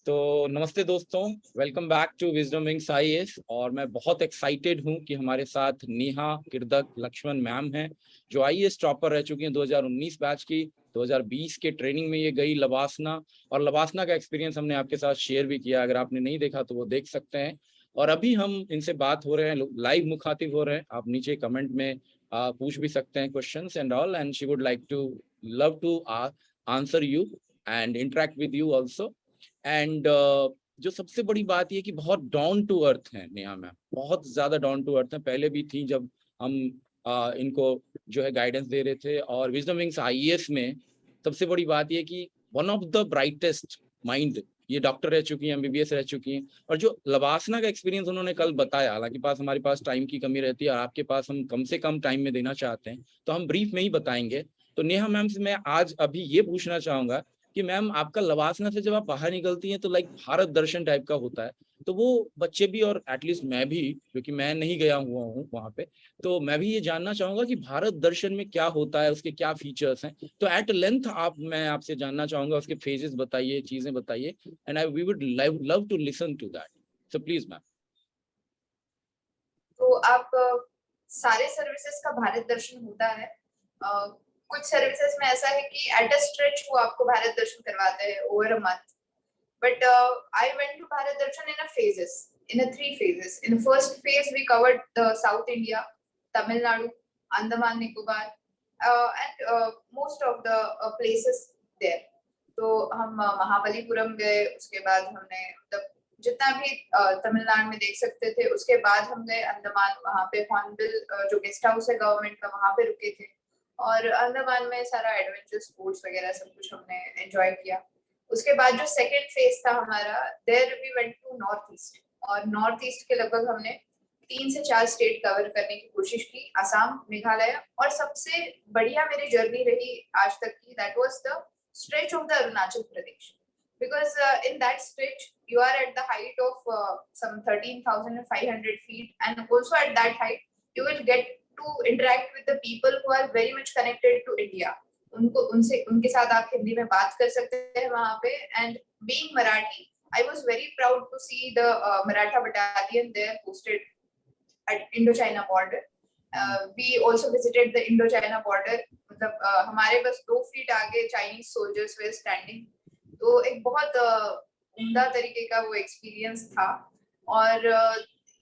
तो नमस्ते दोस्तों, welcome back to Wisdom Wings IAS. और मैं बहुत एक्साइटेड हूं कि हमारे साथ नेहा किरदक लक्ष्मण मैम हैं, जो आईएएस टॉपर रह चुकी हैं 2019 बैच की। 2020 के ट्रेनिंग में ये गई लवासना, और लवासना का एक्सपीरियंस हमने आपके साथ शेयर भी किया। अगर आपने नहीं देखा तो वो देख सकते हैं। और अभी हम इनसे बात हो रहे हैं, लाइव मुखातिब हो रहे हैं। आप नीचे कमेंट में पूछ भी सकते हैं questions and all, and she would like to love to answer you and interact with you also. And जो सबसे बड़ी बात ये कि बहुत डाउन टू अर्थ है नेहा मैम, बहुत ज्यादा डाउन टू अर्थ है। पहले भी थी जब हम इनको जो है गाइडेंस दे रहे थे। और विजडम विंग्स आईएएस में सबसे बड़ी बात ये कि one of the brightest mind ये डॉक्टर रह चुकी हैं, एमबीबीएस रह चुकी हैं। और जो लवासना का एक्सपीरियंस उन्होंने कल बताया, हालांकि हमारे पास टाइम की कमी रहती है और आपके पास हम कम से कम टाइम में देना चाहते हैं, तो हम ब्रीफ में ही बताएंगे। तो नेहा मैम से मैं आज अभी ये पूछना चाहूंगा कि मैम, आपका लवासना से जब आप बाहर निकलती हैं तो लाइक भारत दर्शन टाइप का होता है। तो वो बच्चे भी, और एटलीस्ट मैं भी, क्योंकि मैं नहीं गया हुआ हूँ वहां पे, तो मैं भी ये जानना चाहूंगा कि भारत दर्शन में क्या होता है, उसके क्या फीचर्स हैं। तो एट लेंथ मैं आपसे जानना चाहूंगा, उसके फेजेस बताइए, चीजें बताइए, and I we would love to listen to that. So please ma'am. तो आप सारे सर्विसेज का भारत दर्शन होता है। कुछ सर्विसेज में ऐसा है कि एट अ स्ट्रेच वो आपको भारत दर्शन करवाते हैं over a month, but I went to Bharat Darshan in a phases, in a 3 phases. In the first phase we covered the South India, Tamil Nadu, Andaman Nicobar, and most of the places there. तो हम महाबलीपुरम गए, उसके बाद हमने मतलब जितना भी तमिलनाडु में देख सकते थे। उसके बाद हम गए अंडमान, वहाँ पे हॉर्नबिल जो गेस्ट हाउस है गवर्नमेंट का, वहाँ पे रुके थे। और अंडमान में सारा एडवेंचर स्पोर्ट्स वगैरह सब कुछ हमने एंजॉय किया। उसके बाद जो सेकंड फेज था हमारा, there we went to North East, और नॉर्थ ईस्ट के लगभग हमने 3 से 4 स्टेट कवर करने की कोशिश की, असम, मेघालय। और सबसे बढ़िया मेरी जर्नी रही आज तक की, that was the stretch of the Arunachal Pradesh, because in that stretch you are at the height of some 13,500 feet, and also at that height you will get to interact with the people who are very much connected to India. उनके साथ आप हिंदी में बात कर सकते हैं वहाँ पे। and being Marathi, I was very proud to see the Maratha battalion there posted at Indo-China border. We also visited the Indo-China border. मतलब हमारे बस 2 फीट आगे चाइनीज सोल्जर्स वे स्टैंडिंग। तो एक बहुत उम्दा तरीके का वो एक्सपीरियंस था। और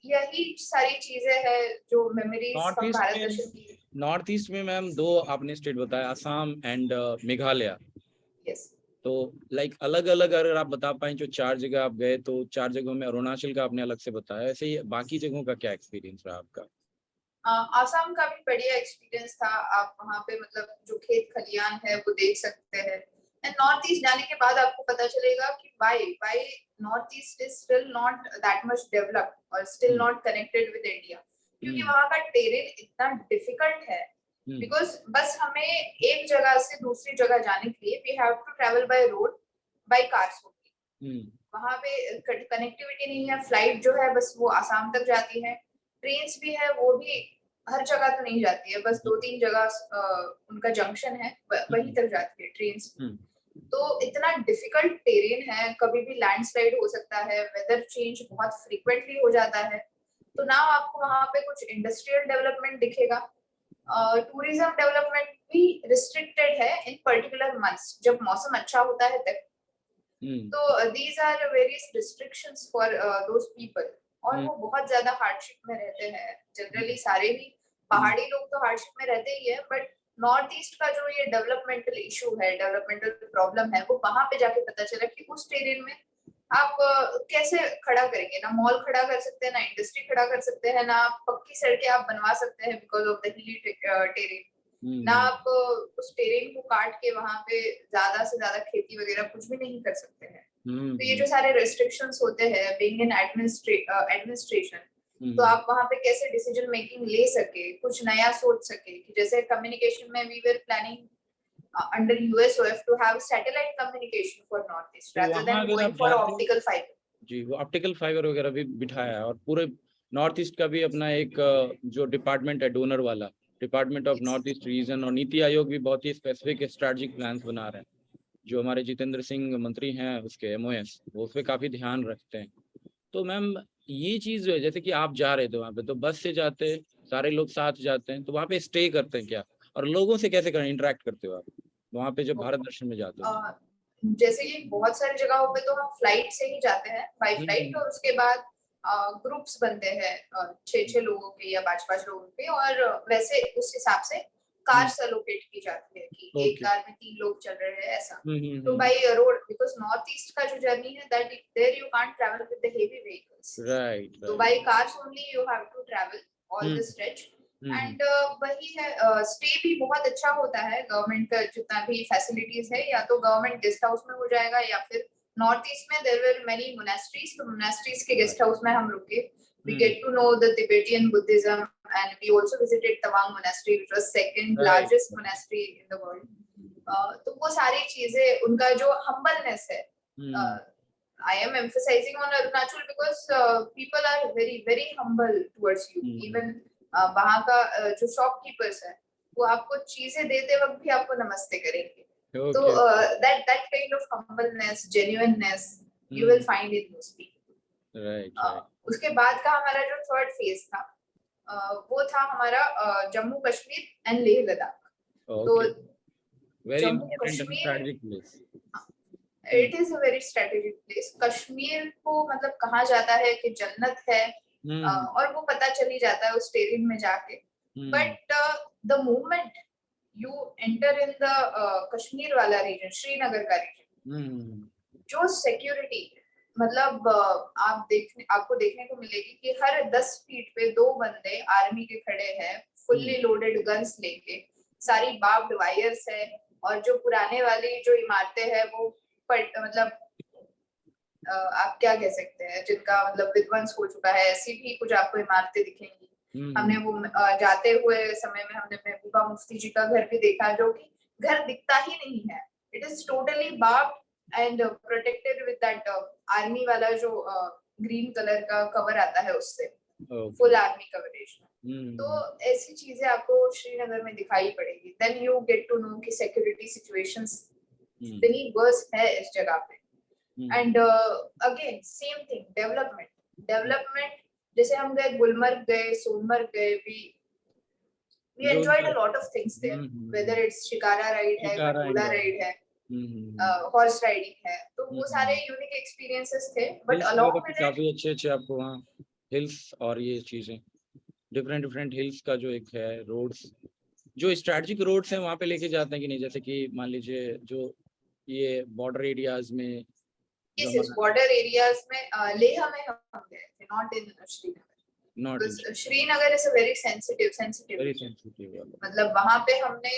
यही सारी चीजें हैं जो मेमोरीज हम भारत दर्शन की। नॉर्थ ईस्ट में मैम 2 आपने स्टेट बताया, असम एंड मेघालय। यस। तो लाइक अलग अलग अगर आप बता पाएं, जो 4 जगह आप गए, तो 4 जगहों में अरुणाचल का आपने अलग से बताया, ऐसे ही बाकी जगहों का क्या एक्सपीरियंस रहा आपका? आसाम का भी बढ़िया एक्सपीरियंस था। आप वहाँ पे मतलब जो खेत खलियान है वो देख सकते हैं। एंड नॉर्थ ईस्ट जाने के बाद आपको पता चलेगा कि why north east is still not that much developed और still not connected with India, क्योंकि वहाँ का टेरेन इतना डिफिकल्ट है। बिकॉज बस हमें एक जगह से दूसरी जगह जाने के लिए we have to travel by road, by cars होगी। वहाँ पे कनेक्टिविटी नहीं है। फ्लाइट जो है बस वो आसाम तक जाती है, ट्रेन्स भी है, वो भी हर जगह तो नहीं जाती है, बस 2-3 जगह उनका जंक्शन है, वहीं तक जाती है ट्रेन्स। तो इतना डिफिकल्ट टेरेन है, कभी भी लैंडस्लाइड हो सकता है, वेदर चेंज बहुत फ्रीक्वेंटली हो जाता है। तो ना आपको वहाँ पे कुछ इंडस्ट्रियल डेवलपमेंट दिखेगा। टूरिज्म डेवलपमेंट भी रिस्ट्रिक्टेड है इन पर्टिकुलर मंथ्स, जब मौसम अच्छा होता है तब। तो these are various restrictions for those people. और वो बहुत ज्यादा हार्डशिप में रहते हैं। जनरली सारे ही पहाड़ी लोग तो हार्डशिप में रहते ही है, बट नॉर्थ ईस्ट का जो ये डेवलपमेंटल इशू है, डेवलपमेंटल प्रॉब्लम है, वो वहां पे जाके पता चला कि उस टेरेन में आप कैसे खड़ा करेंगे। ना मॉल खड़ा कर सकते हैं, ना इंडस्ट्री खड़ा कर सकते हैं, ना पक्की सड़कें आप बनवा सकते हैं because of the hilly terrain, ना आप उस टेरेन को काट के वहां पे ज्यादा से ज्यादा खेती वगैरह कुछ भी नहीं कर सकते हैं। तो ये जो सारे रेस्ट्रिक्शंस होते हैं बीइंग इन एडमिनिस्ट्रेशन, तो आप वहां पे कैसे डिसीजन मेकिंग ले सके, कुछ नया सोच सके। कि जैसे कम्युनिकेशन में we were planning under USOF to have satellite communication for north east rather than going for optical fibre. जी, वो ऑप्टिकल फाइबर वगैरह भी बिठाया है। और पूरे नॉर्थ ईस्ट का भी अपना एक जो डिपार्टमेंट है, डोनर वाला department of north east region, और नीति आयोग भी बहुत ही स्पेसिफिक स्ट्रेटेजिक प्लान्स बना रहे हैं। जो हमारे जितेंद्र सिंह मंत्री हैं उसके एमओएस, वो उस पर काफी ध्यान रखते हैं। तो मैम ये चीज जो है, जैसे कि आप जा रहे थे वहाँ पे, तो बस से जाते हैं, सारे लोग साथ जाते हैं, तो वहाँ पे स्टे करते हैं क्या, और लोगों से कैसे इंटरेक्ट करते हो आप वहाँ पे जब भारत दर्शन में जाते हो? जैसे कि बहुत सारी जगहों पे तो हम फ्लाइट से ही जाते हैं, बाय फ्लाइट, और उसके बाद ग्रुप्स बनते हैं 6-6 लोगों के या 5-5 लोगों के, और वैसे उस हिसाब से कार्स एलोकेट की जाती है कि एक ओके। कार में 3 लोग चल रहे हैं ऐसा। हम्म। तो by road, because north east का जो जर्नी है that there you can't travel with the heavy vehicles, right तो right. By cars only you have to travel all the stretch. Hmm. And वही है, स्टे भी बहुत अच्छा होता है, गवर्नमेंट का जितना भी फैसिलिटीज है, या तो गवर्नमेंट गेस्ट हाउस में हो जाएगा, या फिर नॉर्थ ईस्ट में देयर वर मेनी मोनास्ट्रीज, तो मोनास्ट्रीज के गेस्ट हाउस में हम रुके, we get to know the Tibetan Buddhism, and we also visited Tawang monastery which was second largest monastery in the world. तो वो सारी चीजें, उनका जो हम्बलनेस है, I am emphasizing on Arunachal because people are very very humble towards you. Even वहाँ का जो शॉपकीपर्स है, वो आपको चीजें देते वक्त भी आपको नमस्ते करेंगे। तो that kind of humbleness, genuineness you will find in those people. Right. उसके बाद का हमारा जो थर्ड फेज था, वो था हमारा जम्मू कश्मीर एंड लेह लद्दाख। तो very Jammu important and Kashmir, strategic place. It is a very strategic place. Kashmir को मतलब कहा जाता है कि जन्नत है, और वो पता चली जाता है उस टेरिन में जाके। But the moment you enter in the Kashmir वाला रीजन, श्रीनगर का रीजन, जो सिक्योरिटी, मतलब आपको देखने को मिलेगी कि हर 10 फीट पे 2 बंदे आर्मी के खड़े हैं, फुल्ली लोडेड गन्स लेके, सारी बार्ब्ड वायर्स है, और जो पुराने वाली जो इमारतें हैं वो मतलब आप क्या कह सकते हैं, जिनका मतलब विध्वंस हो चुका है, ऐसी भी कुछ आपको इमारतें दिखेंगी। हमने वो जाते हुए समय में हमने महबूबा मुफ्ती जी का घर भी देखा, जो कि घर दिखता ही नहीं है, it is totally barbed and protected with that army वाला जो ग्रीन कलर का कवर आता है, उससे फुल आर्मी कवरेज। तो ऐसी चीजें आपको श्रीनगर में दिखाई पड़ेगी। Then you get to know कि सिक्योरिटी सिचुएशंस इतनी वर्स है इस जगह पे। And again same thing, development, जैसे हम गए गुलमर्ग, गए सोनमर्ग, गए, we enjoyed a lot of things there, whether it's shikara ride है, घोड़ा राइड है, हॉर्स राइडिंग है, तो वो सारे यूनिक एक्सपीरियंसेस थे। बट अलोंग विद काफी अच्छे आपको वहाँ हिल्स और ये चीजें, डिफरेंट हिल्स का जो एक है, रोड्स जो स्ट्रेटेजिक रोड्स हैं वहाँ पे लेके जाते हैं कि नहीं, जैसे कि मान लीजिए जो ये बॉर्डर एरियाज में, यस बॉर्डर एरियाज में, लेह में हम गए थे, not in Srinagar. Srinagar is a very sensitive, मतलब वहाँ पे हमने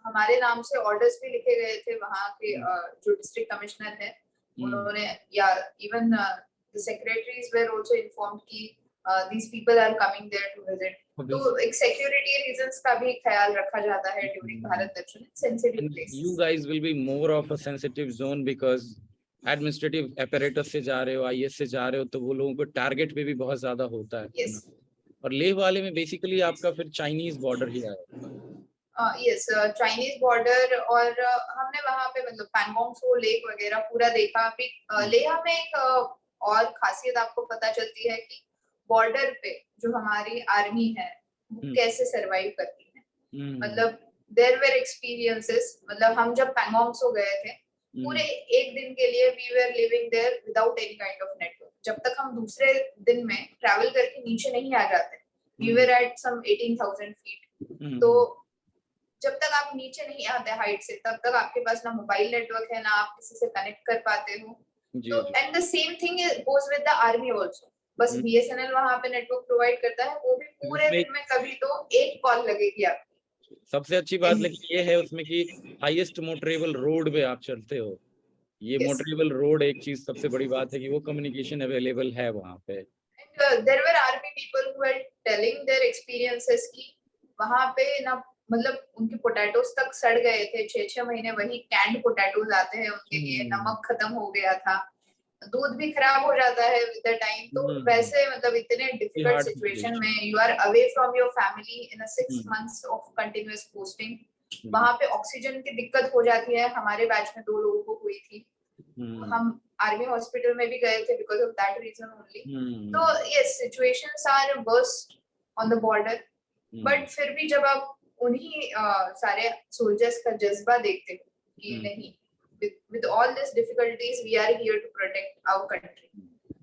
हमारे नाम से ऑर्डर्स भी लिखे गए थे, वहाँ के जो डिस्ट्रिक्ट कमिश्नर है उन्होंने, या even the secretaries were also informed कि these people are coming there to visit, तो एक सिक्योरिटी रीजंस का भी ख्याल रखा जाता है during Bharat Darshan, sensitive places. You guys will be more of a sensitive zone because administrative apparatus से जा रहे हो, आईएएस से जा रहे हो, तो वो लोगों को टारगेट पे भी बहुत ज्यादा होता है। yes. और लेह वाले में बेसिकली आपका फिर चाइनीज बॉर्डर ही आया। यस, चाइनीज बॉर्डर, और हमने वहाँ पे मतलब पैंगोंग सो लेक वगैरह पूरा देखा। लेह में एक और खासियत आपको पता चलती है कि बॉर्डर पे जो हमारी आर्मी है वो कैसे सरवाइव करती है। मतलब देयर वर एक्सपीरियंसेस, मतलब हम जब पैंगोंग सो गए थे, पूरे एक दिन के लिए we were living there without any kind of network, जब तक हम दूसरे दिन में ट्रैवल करके नीचे नहीं आ जाते। We were at some 18,000 feet, तो जब तक आप नीचे नहीं आते हाइट से, तब तक आपके पास ना मोबाइल नेटवर्क है, ना आप किसी से कनेक्ट कर पाते हो। तो and the same thing goes with the army also, बस बीएसएनएल वहां पे नेटवर्क प्रोवाइड करता है, वो भी पूरे दिन में कभी तो एक कॉल लगेगी आपकी। सबसे अच्छी बात लेकिन ये है उसमें कि हाईएस्ट मोटरेबल रोड पे आप चलते हो, ये मोटरेबल रोड एक चीज सबसे बड़ी बात है कि वो कम्युनिकेशन अवेलेबल है वहाँ पे। There were army people who were telling their experiences कि वहाँ पे ना, मतलब उनके पोटैटोस तक सड़ गए थे, 6-6 महीने वही कैंड पोटैटोस आते हैं उनके लिए, नमक खत्म हो गया था, दूध भी खराब हो जाता है विद द टाइम। तो वैसे मतलब इतने डिफिकल्ट सिचुएशन में you are away from your family in a 6 months of continuous posting, वहां पे ऑक्सीजन की दिक्कत हो जाती है। हमारे बैच में 2 लोगों को हुई थी। हम आर्मी हॉस्पिटल में भी गए थे because of that reason only. तो yes, situations are worst on the border, but फिर भी जब आप उन्हीं सारे सोल्जर्स का जज्बा देखते हो कि नहीं, with all these difficulties we are here to protect our country,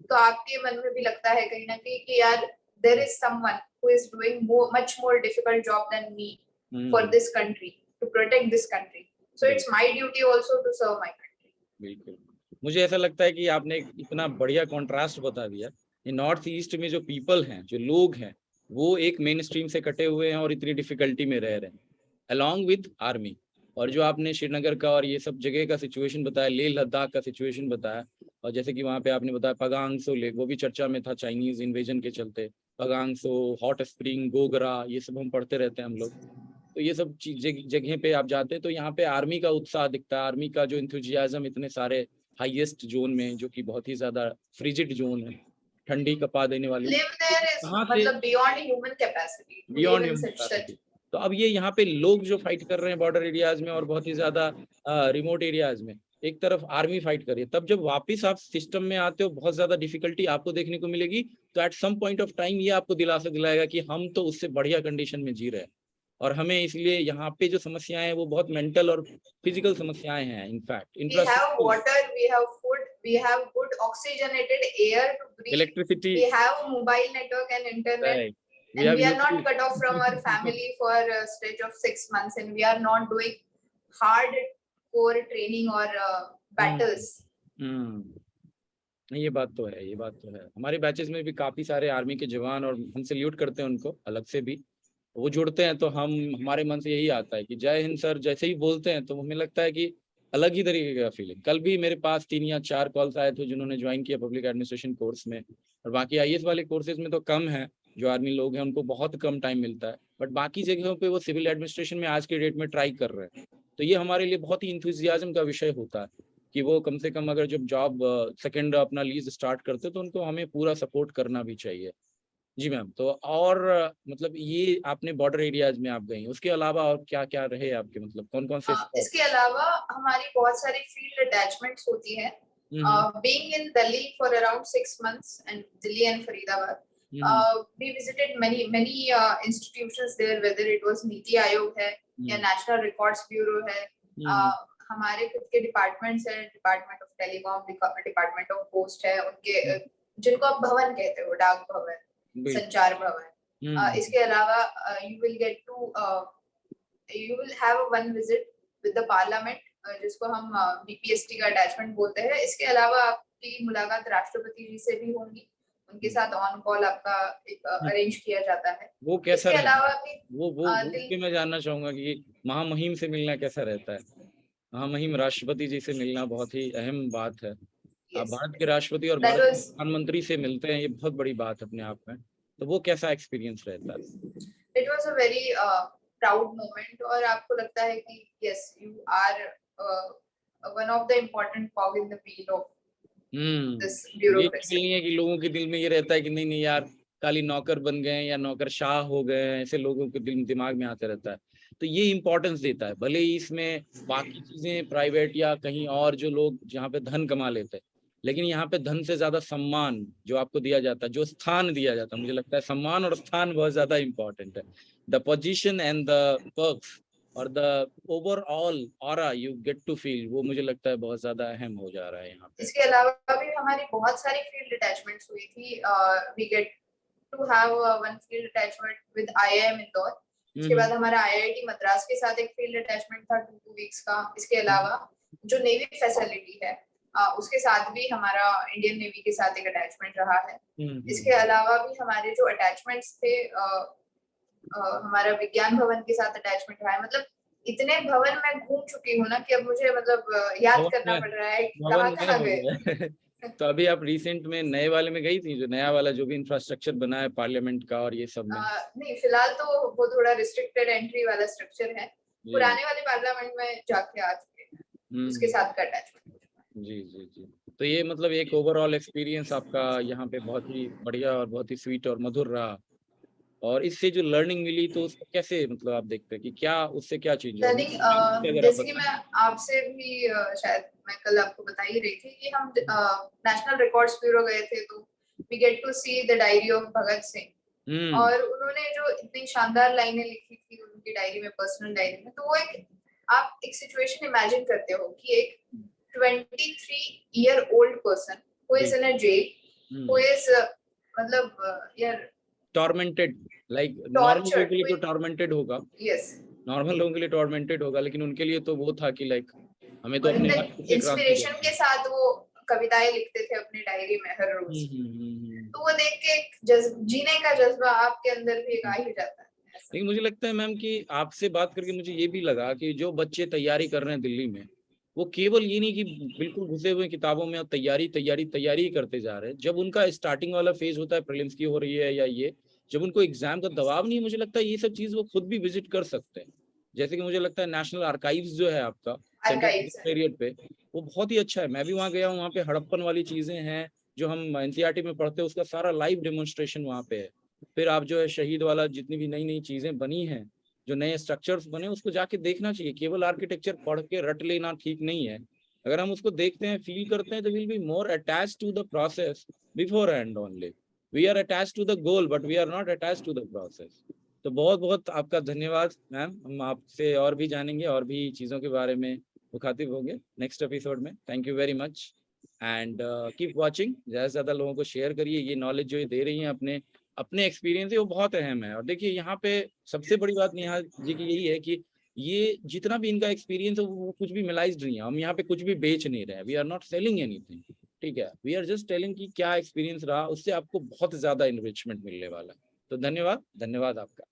तो आपके मन में भी लगता है कहीं ना कहीं कि यार there is someone who is doing much more difficult job than me for this country, to protect this country, so it's my duty also to serve my country. बिल्कुल, मुझे ऐसा लगता है कि आपने इतना बढ़िया कॉन्ट्रास्ट बता दिया। ये नॉर्थ ईस्ट में जो पीपल हैं, जो लोग हैं, वो एक मेन स्ट्रीम से कटे हुए हैं और इतनी डिफिकल्टी में रह रहे हैं अलॉन्ग विद आर्मी। और जो आपने श्रीनगर का और ये सब जगह का सिचुएशन बताया, लेह लद्दाख का सिचुएशन बताया, और जैसे कि वहाँ पे आपने बताया पगांगसो लेक, वो भी चर्चा में था चाइनीज इन्वेजन के चलते। पगांगसो, हॉट स्प्रिंग, गोगरा, ये सब हम पढ़ते रहते हैं हम लोग। तो ये सब जगह पे आप जाते हैं तो यहाँ पे आर्मी का उत्साह दिखता है, आर्मी का जो इंथुजियाज्म इतने सारे हाईएस्ट जोन में, जो कि बहुत ही ज्यादा फ्रिजिड जोन है, ठंडी कपा देने वाली, Live there is मतलब beyond human capacity, beyond live in human such capacity. तो अब ये यहाँ पे लोग जो फाइट कर रहे हैं बॉर्डर एरियाज में और बहुत ही ज्यादा रिमोट एरियाज में, एक तरफ आर्मी फाइट कर रही है, तब जब वापस आप सिस्टम में आते हो बहुत ज्यादा डिफिकल्टी आपको देखने को मिलेगी। तो at some point of time ये आपको दिलासा दिलाएगा कि हम तो उससे बढ़िया कंडीशन में जी रहे हैं, और हमें इसलिए यहाँ पे जो समस्याएं हैं वो बहुत मेंटल और फिजिकल समस्याएं हैं। In fact we have water, we have food, we have good oxygenated air to breathe, electricity, we have mobile network and internet, right, and we are not cut off from our family for a stretch of 6 months, and we are not doing hard core training or battles. ये बात तो है, ये बात तो है। हमारे batches में भी काफी सारे आर्मी के जवान, और हम सल्यूट करते हैं उनको अलग से भी। वो जुड़ते हैं तो हमारे मन से यही आता है कि जय हिंद सर जैसे ही बोलते हैं तो हमें लगता है कि अलग ही तरीके का फीलिंग। कल भी मेरे पास 3 या 4 कॉल्स आए थे जिन्होंने ज्वाइन किया पब्लिक एडमिनिस्ट्रेशन कोर्स में, और बाकी आईएएस वाले कोर्सेज में तो कम है, जो आर्मी लोग हैं उनको बहुत कम टाइम मिलता है, बट बाकी जगहों पे वो सिविल एडमिनिस्ट्रेशन में आज के डेट में ट्राई कर रहे हैं। तो ये हमारे लिए बहुत ही इंथुजियाज्म का विषय होता है कि वो कम से कम अगर जब जॉब सेकेंड अपना लीज स्टार्ट करते तो उनको हमें पूरा सपोर्ट करना भी चाहिए। जी मैम, तो और मतलब ये आपने बॉर्डर एरियाज में आप गई, उसके अलावा और क्या क्या रहे आपके, मतलब कौन कौन से इसके अलावा हमारी बहुत सारी फील्ड अटैचमेंट्स होती हैं। Being in Delhi for around 6 months, and Delhi and Faridabad, we visited many institutions there, whether it was NITI Aayog है या नेशनल रिकॉर्ड्स ब्यूरो है, हमारे खुद के डिपार्टमेंट्स है, department of telecom, department of post है, उनके जिनको आप भवन कहते हो, डाक भवन, संचार भवन। इसके अलावा you will have one visit with the parliament, जिसको हम बीपीएसटी का अटैचमेंट बोलते हैं। इसके अलावा आपकी मुलाकात राष्ट्रपति जी से भी होंगी, उनके साथ ऑन कॉल आपका एक अरेंज किया जाता है। वो कैसा इसके अलावा भी वो मैं जानना चाहूंगा कि महामहिम से मिलना कैसा रहता है। महामहिम राष्ट्रपति जी से मिलना बहुत ही अहम बात है। आप भारत के राष्ट्रपति और भारत के प्रधानमंत्री से मिलते हैं, ये बहुत बड़ी बात अपने आप में। तो वो कैसा एक्सपीरियंस रहता है? It was a very proud moment, और आपको लगता है कि yes, you are one of the important cog in the wheel of this bureaucracy. नहीं है कि लोगों के दिल में ये रहता है कि नहीं यार खाली नौकर बन गए या नौकर शाह हो गए, ऐसे लोगों के दिमाग में आते रहता है। तो ये इम्पोर्टेंस देता है, भले ही इसमें बाकी चीजें प्राइवेट या कहीं और जो लोग जहाँ पे धन कमा लेते हैं, लेकिन यहाँ पे धन से ज्यादा सम्मान जो आपको दिया जाता है, जो स्थान दिया जाता है, मुझे लगता है सम्मान और स्थान बहुत ज्यादा इम्पोर्टेंट है। The position and the perks और the overall aura you get to feel, वो मुझे लगता है बहुत ज्यादा अहम हो जा रहा है यहाँ पे। इसके अलावा भी हमारी बहुत सारी फील्ड अटैचमेंट्स हुई थी। We get to have one field attachment with IIM Indore. इसके बाद हमारा आईआईटी मद्रास के साथ एक फील्ड अटैचमेंट था 2 वीक्स का। इसके अलावा जो नेवी फैसिलिटी है उसके साथ भी हमारा इंडियन नेवी के साथ एक अटैचमेंट रहा है। इसके अलावा भी हमारे जो अटैचमेंट्स थे, हमारा विज्ञान भवन के साथ अटैचमेंट रहा है। मतलब इतने भवन मैं घूम चुकी हूँ ना कि अब मुझे मतलब याद करना पड़ रहा है कहाँ गए। तो अभी आप रिसेंट में नए वाले में गई थी, जो नया वाला जो भी इंफ्रास्ट्रक्चर बना है पार्लियामेंट का और ये सब में? नहीं, फिलहाल तो वो थोड़ा रिस्ट्रिक्टेड एंट्री वाला स्ट्रक्चर है। पुराने वाले पार्लियामेंट में जाके आ चुके हैं, उसके साथ का अटैचमेंट। जी जी जी। तो ये मतलब एक ओवरऑल एक्सपीरियंस आपका यहाँ पे बहुत ही बढ़िया और बहुत ही स्वीट और मधुर रहा, और इससे जो लर्निंग मिली तो उसको कैसे मतलब आप देखते हैं कि क्या उससे क्या चेंज हुआ? लर्निंग अगर आप जैसे कि बताएं। मैं आपसे भी शायद मैं कल आपको बता ही रही थी कि हम नेशनल रिकॉर्ड्स ब्यूरो गए थे, तो we get to see the diary of Bhagat Singh. और उन्होंने जो इतनी शानदार लाइनें लिखी थी उनकी डायरी में, पर्सनल डायरी में, तो वो आप एक सिचुएशन इमेजिन करते हो कि एक 23-year-old person who is in a jail, who is मतलब यार टॉर्मेंटेड, लाइक नॉर्मल लोगों टॉर्चर्ड के लिए तो विद, टॉर्मेंटेड होगा, यस, नॉर्मल लोगों के लिए टॉर्मेंटेड होगा, लेकिन उनके लिए तो वो था कि लाइक हमें तो और अपने हक से क्रांति इंस्पिरेशन करनी के साथ वो कविताएं लिखते थे अपनी डायरी में हर रोज। है। तो वो देख के एक जीने का जज्बा आपके अंदर भी एक आ ही जाता है ऐसा। लेकिन मुझे लगता है मैम कि आपसे बात करके मुझे ये भी लगा कि जो बच्चे तैयारी कर रहे हैं दिल्ली में, वो केवल ये नहीं कि बिल्कुल घुसे हुए किताबों में और तैयारी तैयारी तैयारी ही करते जा रहे हैं। जब उनका स्टार्टिंग वाला फेज होता है, प्रीलिम्स की हो रही है या ये, जब उनको एग्जाम का दबाव नहीं है, मुझे लगता है ये सब चीज वो खुद भी विजिट कर सकते हैं। जैसे कि मुझे लगता है नेशनल आर्काइव्स जो है आपका सेंट्रल आर्काइव्स है, सेक्रेटेरिएट पे, वो बहुत ही अच्छा है। मैं भी वहाँ गया हूँ, वहाँ पे हड़प्पन वाली चीजें हैं जो हम एनसीईआरटी में पढ़ते हैं, उसका सारा लाइव डेमोन्स्ट्रेशन वहाँ पे है। फिर आप जो है शहीद वाला जितनी भी नई नई चीजें बनी हैं, जो नए स्ट्रक्चर्स बने, उसको जाके देखना चाहिए। केवल आर्किटेक्चर पढ़ के रट लेना ठीक नहीं है। अगर हम उसको देखते हैं, फील करते हैं, तो will be more attach to the process beforehand only. We are attach to the goal but we are not attach to the process. तो बहुत बहुत आपका धन्यवाद मैम। हम आपसे और भी जानेंगे, और भी चीज़ों के बारे में मुखातिब होंगे नेक्स्ट एपिसोड में। Thank you very much and keep watching. ज़्यादा से ज़्यादा लोगों को शेयर करिए। ये नॉलेज जो ये दे रही हैं अपने अपने एक्सपीरियंस है, वो बहुत अहम है। और देखिए यहाँ पे सबसे बड़ी बात नेहा जी की यही है कि ये जितना भी इनका एक्सपीरियंस है वो कुछ भी मिलाइज्ड नहीं है। हम यहाँ पे कुछ भी बेच नहीं रहे हैं। We are not selling anything, ठीक है। वी आर जस्ट टेलिंग कि क्या एक्सपीरियंस रहा, उससे आपको बहुत ज्यादा इनरिचमेंट मिलने वाला है। तो धन्यवाद, धन्यवाद आपका।